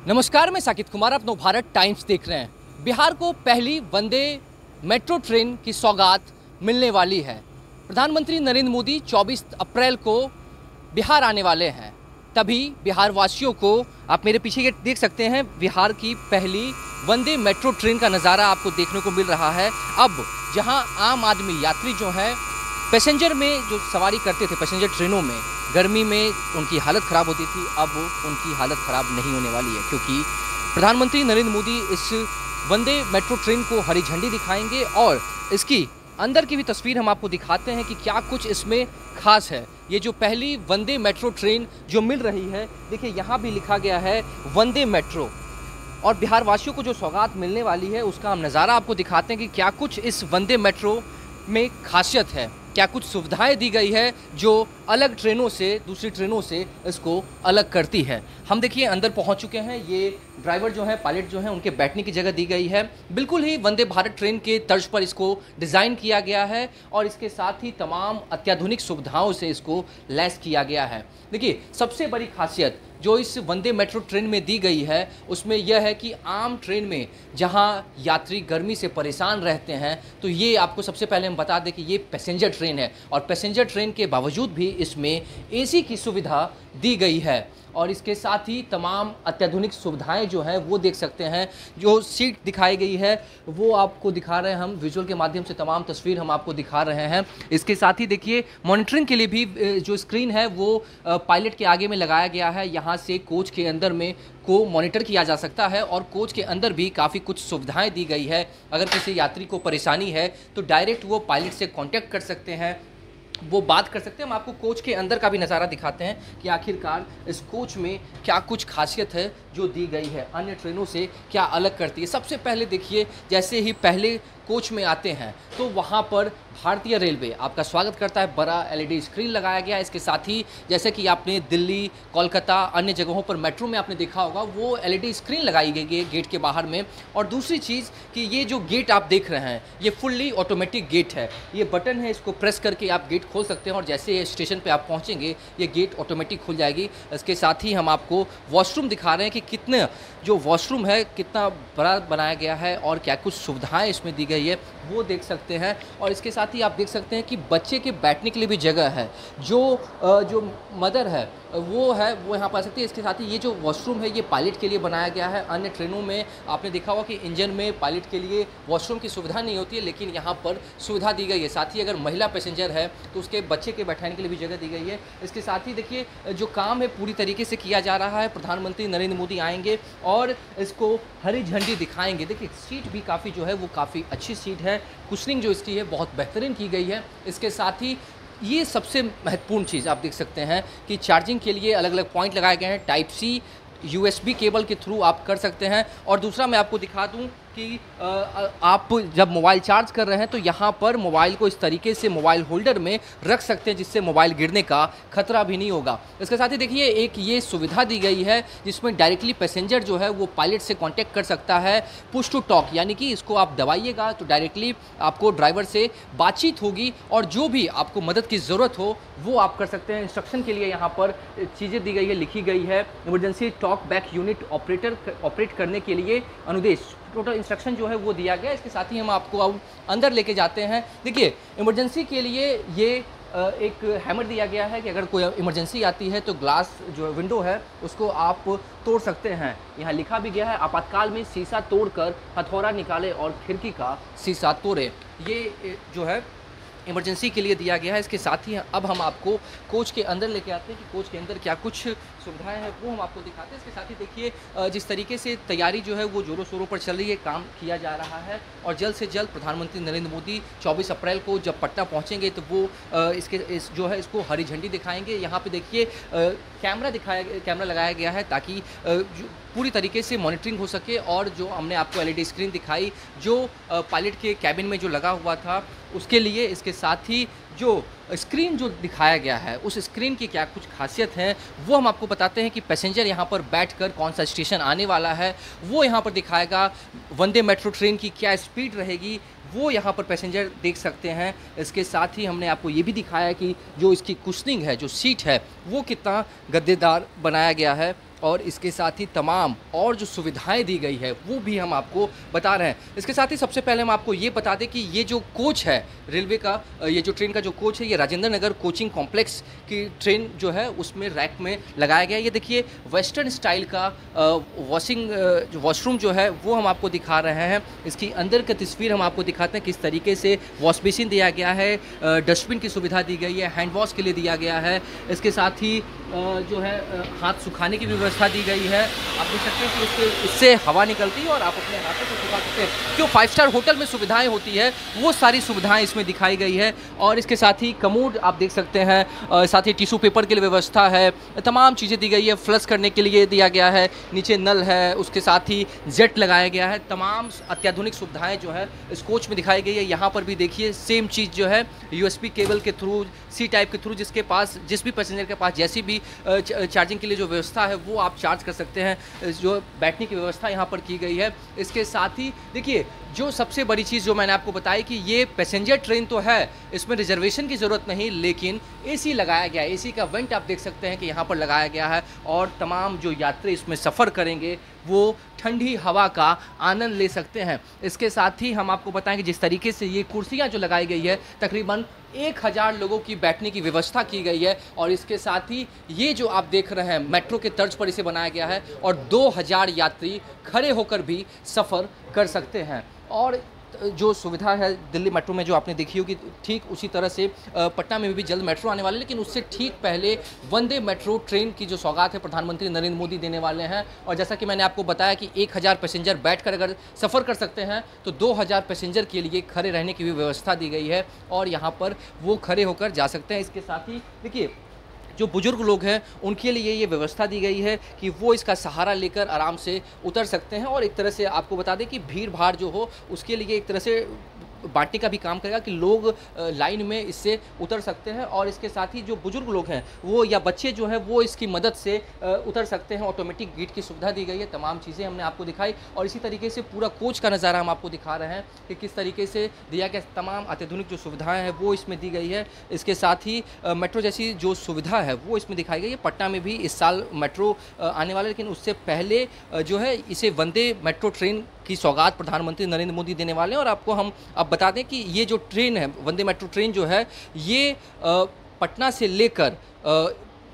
नमस्कार, मैं साकित कुमार, आप नवभारत टाइम्स देख रहे हैं। बिहार को पहली वंदे मेट्रो ट्रेन की सौगात मिलने वाली है। प्रधानमंत्री नरेंद्र मोदी 24 अप्रैल को बिहार आने वाले हैं। तभी बिहार वासियों को, आप मेरे पीछे ये देख सकते हैं, बिहार की पहली वंदे मेट्रो ट्रेन का नज़ारा आपको देखने को मिल रहा है। अब जहां आम आदमी, यात्री जो हैं, पैसेंजर में जो सवारी करते थे पैसेंजर ट्रेनों में, गर्मी में उनकी हालत ख़राब होती थी, अब उनकी हालत ख़राब नहीं होने वाली है, क्योंकि प्रधानमंत्री नरेंद्र मोदी इस वंदे मेट्रो ट्रेन को हरी झंडी दिखाएंगे और इसकी अंदर की भी तस्वीर हम आपको दिखाते हैं कि क्या कुछ इसमें खास है। ये जो पहली वंदे मेट्रो ट्रेन जो मिल रही है, देखिए यहाँ भी लिखा गया है वंदे मेट्रो, और बिहार वासियों को जो सौगात मिलने वाली है उसका हम नज़ारा आपको दिखाते हैं कि क्या कुछ इस वंदे मेट्रो में खासियत है, क्या कुछ सुविधाएं दी गई है जो अलग ट्रेनों से, दूसरी ट्रेनों से इसको अलग करती है। हम देखिए अंदर पहुंच चुके हैं। ये ड्राइवर जो है, पायलट जो है, उनके बैठने की जगह दी गई है। बिल्कुल ही वंदे भारत ट्रेन के तर्ज पर इसको डिज़ाइन किया गया है और इसके साथ ही तमाम अत्याधुनिक सुविधाओं से इसको लैस किया गया है। देखिए, सबसे बड़ी खासियत जो इस वंदे मेट्रो ट्रेन में दी गई है उसमें यह है कि आम ट्रेन में जहां यात्री गर्मी से परेशान रहते हैं, तो ये आपको सबसे पहले हम बता दें कि ये पैसेंजर ट्रेन है और पैसेंजर ट्रेन के बावजूद भी इसमें एसी की सुविधा दी गई है और इसके साथ ही तमाम अत्याधुनिक सुविधाएं जो हैं वो देख सकते हैं। जो सीट दिखाई गई है वो आपको दिखा रहे हैं हम विजुअल के माध्यम से, तमाम तस्वीर हम आपको दिखा रहे हैं। इसके साथ ही देखिए मॉनिटरिंग के लिए भी जो स्क्रीन है वो पायलट के आगे में लगाया गया है। यहाँ से कोच के अंदर में को मॉनिटर किया जा सकता है और कोच के अंदर भी काफ़ी कुछ सुविधाएं दी गई है। अगर किसी यात्री को परेशानी है तो डायरेक्ट वो पायलट से कांटेक्ट कर सकते हैं, वो बात कर सकते हैं। हम आपको कोच के अंदर का भी नज़ारा दिखाते हैं कि आखिरकार इस कोच में क्या कुछ खासियत है जो दी गई है, अन्य ट्रेनों से क्या अलग करती है। सबसे पहले देखिए, जैसे ही पहले कोच में आते हैं तो वहाँ पर भारतीय रेलवे आपका स्वागत करता है। बड़ा एलईडी स्क्रीन लगाया गया है। इसके साथ ही जैसे कि आपने दिल्ली, कोलकाता, अन्य जगहों पर मेट्रो में आपने देखा होगा, वो एलईडी स्क्रीन लगाई गई है गेट के बाहर में। और दूसरी चीज़ कि ये जो गेट आप देख रहे हैं ये फुल्ली ऑटोमेटिक गेट है। ये बटन है, इसको प्रेस करके आप गेट खोल सकते हैं और जैसे स्टेशन पर आप पहुँचेंगे ये गेट ऑटोमेटिक खुल जाएगी। इसके साथ ही हम आपको वॉशरूम दिखा रहे हैं कि कितने जो वॉशरूम है कितना बड़ा बनाया गया है और क्या कुछ सुविधाएँ इसमें दी गई है वो देख सकते हैं। और इसके साथ ही आप देख सकते हैं कि बच्चे के बैठने के लिए भी जगह है। जो मदर है वो यहाँ पर आ सकती है। इसके साथ ही ये जो वॉशरूम है ये पायलट के लिए बनाया गया है। अन्य ट्रेनों में आपने देखा होगा कि इंजन में पायलट के लिए वॉशरूम की सुविधा नहीं होती है, लेकिन यहाँ पर सुविधा दी गई है। साथ ही अगर महिला पैसेंजर है तो उसके बच्चे के बैठाने के लिए भी जगह दी गई है। इसके साथ ही देखिए जो काम है पूरी तरीके से किया जा रहा है। प्रधानमंत्री नरेंद्र मोदी आएंगे और इसको हरी झंडी दिखाएंगे। देखिए सीट भी काफ़ी जो है वो काफ़ी अच्छी सीट है, कुशनिंग जो इसकी है बहुत बेहतरीन की गई है। इसके साथ ही ये सबसे महत्वपूर्ण चीज़ आप देख सकते हैं कि चार्जिंग के लिए अलग अलग पॉइंट लगाए गए हैं। टाइप सी USB केबल के थ्रू आप कर सकते हैं। और दूसरा मैं आपको दिखा दूं कि आप जब मोबाइल चार्ज कर रहे हैं तो यहाँ पर मोबाइल को इस तरीके से मोबाइल होल्डर में रख सकते हैं जिससे मोबाइल गिरने का खतरा भी नहीं होगा। इसके साथ ही देखिए एक ये सुविधा दी गई है जिसमें डायरेक्टली पैसेंजर जो है वो पायलट से कांटेक्ट कर सकता है। पुश टू टॉक, यानी कि इसको आप दबाइएगा तो डायरेक्टली आपको ड्राइवर से बातचीत होगी और जो भी आपको मदद की ज़रूरत हो वो आप कर सकते हैं। इंस्ट्रक्शन के लिए यहाँ पर चीज़ें दी गई है, लिखी गई है। Emergency talk back unit operate करने के लिए अनुदेश, टोटल इंस्ट्रक्शन जो है वो दिया गया। इसके साथ ही हम आपको अब अंदर लेके जाते हैं। देखिए इमरजेंसी के लिए ये एक हैमर दिया गया है कि अगर कोई इमरजेंसी आती है तो ग्लास जो विंडो है उसको आप तोड़ सकते हैं। यहाँ लिखा भी गया है आपातकाल में शीशा तोड़कर हथौड़ा निकाले और खिड़की का शीशा तोड़े। ये जो है इमरजेंसी के लिए दिया गया है। इसके साथ ही अब हम आपको कोच के अंदर लेके आते हैं कि कोच के अंदर क्या कुछ सुविधाएं हैं वो हम आपको दिखाते हैं। इसके साथ ही देखिए जिस तरीके से तैयारी जो है वो जोरों शोरों पर चल रही है, काम किया जा रहा है और जल्द से जल्द प्रधानमंत्री नरेंद्र मोदी 24 अप्रैल को जब पटना पहुंचेंगे तो वो इसको हरी झंडी दिखाएंगे। यहाँ पे देखिए कैमरा लगाया गया है ताकि पूरी तरीके से मॉनिटरिंग हो सके। और जो हमने आपको LED स्क्रीन दिखाई जो पायलट के कैबिन में जो लगा हुआ था उसके लिए, इसके साथ ही जो स्क्रीन जो दिखाया गया है उस स्क्रीन की क्या कुछ खासियत है वो हम आपको बताते हैं कि पैसेंजर यहाँ पर बैठकर कौन सा स्टेशन आने वाला है वो यहाँ पर दिखाएगा। वंदे मेट्रो ट्रेन की क्या स्पीड रहेगी वो यहाँ पर पैसेंजर देख सकते हैं। इसके साथ ही हमने आपको ये भी दिखाया कि जो इसकी कुशनिंग है, जो सीट है वो कितना गद्देदार बनाया गया है। और इसके साथ ही तमाम और जो सुविधाएं दी गई है वो भी हम आपको बता रहे हैं। इसके साथ ही सबसे पहले हम आपको ये बता दें कि ये जो कोच है रेलवे का, ये जो ट्रेन का जो कोच है ये राजेंद्र नगर कोचिंग कॉम्प्लेक्स की ट्रेन जो है उसमें रैक में लगाया गया है। ये देखिए वेस्टर्न स्टाइल का वॉशरूम जो है वो हम आपको दिखा रहे हैं। इसकी अंदर की तस्वीर हम आपको दिखाते हैं किस तरीके से वॉश बेसिन दिया गया है, डस्टबिन की सुविधा दी गई है, हैंड वॉश के लिए दिया गया है। इसके साथ ही जो है हाथ सुखाने की व्यवस्था दी गई है। आप देख सकते हैं कि इससे हवा निकलती है और आप अपने हाथों को सुखा सकते हैं। जो 5 स्टार होटल में सुविधाएं होती है वो सारी सुविधाएं इसमें दिखाई गई है। और इसके साथ ही कमोड आप देख सकते हैं, साथ ही टिश्यू पेपर के लिए व्यवस्था है, तमाम चीज़ें दी गई है। फ्लश करने के लिए दिया गया है, नीचे नल है, उसके साथ ही जेट लगाया गया है। तमाम अत्याधुनिक सुविधाएं जो है इस कोच में दिखाई गई है। यहाँ पर भी देखिए सेम चीज़ जो है USB केबल के थ्रू, C टाइप के थ्रू, जिस भी पैसेंजर के पास जैसी भी चार्जिंग के लिए जो व्यवस्था है वो आप चार्ज कर सकते हैं। जो बैठने की व्यवस्था यहाँ पर की गई है। इसके साथ ही देखिए जो सबसे बड़ी चीज़ जो मैंने आपको बताई कि ये पैसेंजर ट्रेन तो है, इसमें रिजर्वेशन की ज़रूरत नहीं, लेकिन AC लगाया गया है। AC का वेंट आप देख सकते हैं कि यहाँ पर लगाया गया है और तमाम जो यात्री इसमें सफ़र करेंगे वो ठंडी हवा का आनंद ले सकते हैं। इसके साथ ही हम आपको बताएं कि जिस तरीके से ये कुर्सियाँ जो लगाई गई है तकरीबन 1000 लोगों की बैठने की व्यवस्था की गई है। और इसके साथ ही ये जो आप देख रहे हैं मेट्रो के तर्ज पर इसे बनाया गया है और 2000 यात्री खड़े होकर भी सफ़र कर सकते हैं। और जो सुविधा है दिल्ली मेट्रो में जो आपने देखी होगी, ठीक उसी तरह से पटना में भी जल्द मेट्रो आने वाले हैं। लेकिन उससे ठीक पहले वंदे मेट्रो ट्रेन की जो सौगात है प्रधानमंत्री नरेंद्र मोदी देने वाले हैं। और जैसा कि मैंने आपको बताया कि 1000 पैसेंजर बैठकर अगर सफ़र कर सकते हैं तो 2000 पैसेंजर के लिए खड़े रहने की भी व्यवस्था दी गई है और यहाँ पर वो खड़े होकर जा सकते हैं। इसके साथ ही देखिए जो बुजुर्ग लोग हैं उनके लिए ये व्यवस्था दी गई है कि वो इसका सहारा लेकर आराम से उतर सकते हैं। और एक तरह से आपको बता दें कि भीड़ भाड़ जो हो उसके लिए एक तरह से बांटने का भी काम करेगा कि लोग लाइन में इससे उतर सकते हैं। और इसके साथ ही जो बुजुर्ग लोग हैं वो या बच्चे जो हैं वो इसकी मदद से उतर सकते हैं। ऑटोमेटिक गेट की सुविधा दी गई है। तमाम चीज़ें हमने आपको दिखाई और इसी तरीके से पूरा कोच का नज़ारा हम आपको दिखा रहे हैं कि किस तरीके से दिया गया। तमाम अत्याधुनिक जो सुविधाएँ हैं वो इसमें दी गई है। इसके साथ ही मेट्रो जैसी जो सुविधा है वो इसमें दिखाई गई है। पटना में भी इस साल मेट्रो आने वाला है, लेकिन उससे पहले जो है इसे वंदे मेट्रो ट्रेन की सौगात प्रधानमंत्री नरेंद्र मोदी देने वाले हैं। और आपको हम अब बता दें कि ये जो ट्रेन है वंदे मेट्रो ट्रेन जो है ये पटना से लेकर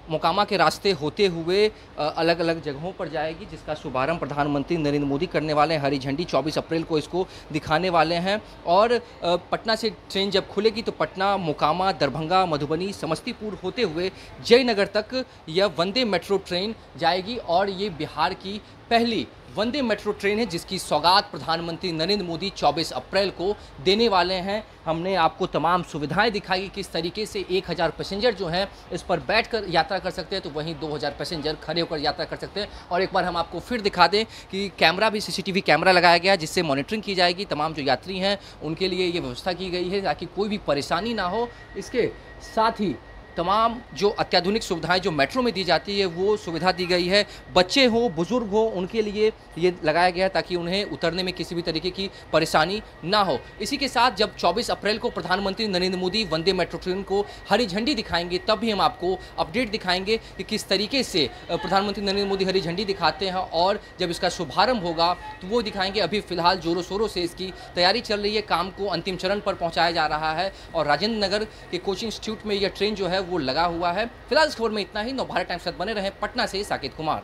मोकामा के रास्ते होते हुए अलग अलग जगहों पर जाएगी, जिसका शुभारंभ प्रधानमंत्री नरेंद्र मोदी करने वाले हैं। हरी झंडी 24 अप्रैल को इसको दिखाने वाले हैं। और पटना से ट्रेन जब खुलेगी तो पटना, मोकामा, दरभंगा, मधुबनी, समस्तीपुर होते हुए जयनगर तक यह वंदे मेट्रो ट्रेन जाएगी। और ये बिहार की पहली वंदे मेट्रो ट्रेन है जिसकी सौगात प्रधानमंत्री नरेंद्र मोदी 24 अप्रैल को देने वाले हैं। हमने आपको तमाम सुविधाएं दिखाई किस तरीके से 1000 पैसेंजर जो हैं इस पर बैठकर यात्रा कर सकते हैं, तो वहीं 2000 पैसेंजर खड़े होकर यात्रा कर सकते हैं। और एक बार हम आपको फिर दिखा दें कि कैमरा भी CCTV कैमरा लगाया गया है जिससे मॉनिटरिंग की जाएगी। तमाम जो यात्री हैं उनके लिए ये व्यवस्था की गई है ताकि कोई भी परेशानी ना हो। इसके साथ ही तमाम जो अत्याधुनिक सुविधाएं जो मेट्रो में दी जाती है वो सुविधा दी गई है। बच्चे हो, बुजुर्ग हो, उनके लिए ये लगाया गया है ताकि उन्हें उतरने में किसी भी तरीके की परेशानी ना हो। इसी के साथ जब 24 अप्रैल को प्रधानमंत्री नरेंद्र मोदी वंदे मेट्रो ट्रेन को हरी झंडी दिखाएंगे तब भी हम आपको अपडेट दिखाएंगे कि किस तरीके से प्रधानमंत्री नरेंद्र मोदी हरी झंडी दिखाते हैं। और जब इसका शुभारंभ होगा तो वो दिखाएंगे। अभी फिलहाल जोरों शोरों से इसकी तैयारी चल रही है, काम को अंतिम चरण पर पहुँचाया जा रहा है। और राजेंद्र नगर के कोचिंग इंस्टीट्यूट में यह ट्रेन जो है वो लगा हुआ है। फिलहाल इस खबर में इतना ही। नवभारत टाइम्स के साथ बने रहें। पटना से साकेत कुमार।